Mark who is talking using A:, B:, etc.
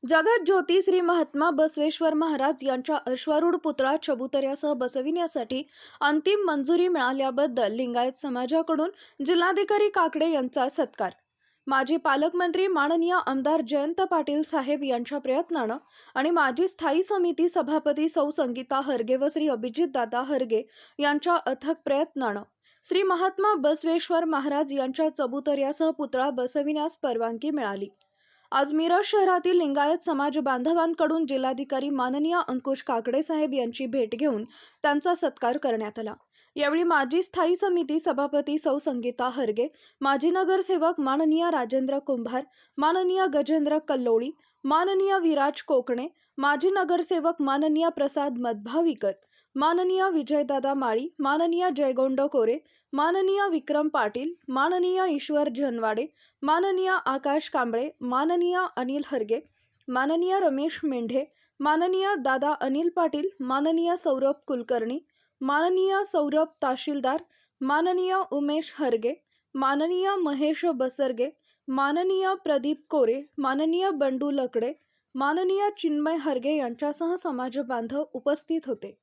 A: जगत ज्योती श्री महात्मा बसवेश्वर महाराज यांच्या अश्वारूढ पुतळा चबुतऱ्यासह बसविण्यासाठी अंतिम मंजुरी मिळाल्याबद्दल लिंगायत समाजाकडून जिल्हाधिकारी काकडे यांचा सत्कार। माजी पालकमंत्री माननीय आमदार जयंत पाटील साहेब यांच्या प्रयत्नानं आणि माजी स्थायी समिती सभापती सौ संगीता हरगे व श्री अभिजितदादा हरगे यांच्या अथक प्रयत्नानं श्री महात्मा बसवेश्वर महाराज यांच्या चबुतऱ्यासह पुतळा बसविण्यास परवानगी मिळाली। आज मिरज शहरातील लिंगायत समाज बांधवांकडून जिल्हाधिकारी माननीय अंकुश काकडे साहेब यांची भेट घेऊन त्यांचा सत्कार करण्यात आला। यावेळी माजी स्थायी समिती सभापती सौ संगीता हरगे, माजी नगरसेवक माननीय राजेंद्र कुंभार, माननीय गजेंद्र कल्लोळी, माननीय विराज कोकणे, माजी नगरसेवक माननीय प्रसाद मधभावीकर, माननीय विजयदादा माळी, माननीय जयगोंड कोरे, माननीय विक्रम पाटील, माननीय ईश्वर जनवाडे, माननीय आकाश कांबळे, माननीय अनिल हरगे, माननीय रमेश मेंढे, माननीय दादा अनिल पाटील, माननीय सौरभ कुलकर्णी, माननीय सौरभ तहसीलदार, माननीय उमेश हरगे, माननीय महेश बसरगे, माननीय प्रदीप कोरे, माननीय बंडू लकडे, माननीय चिन्मय हरगे यांच्यासह समाज बांधव उपस्थित होते।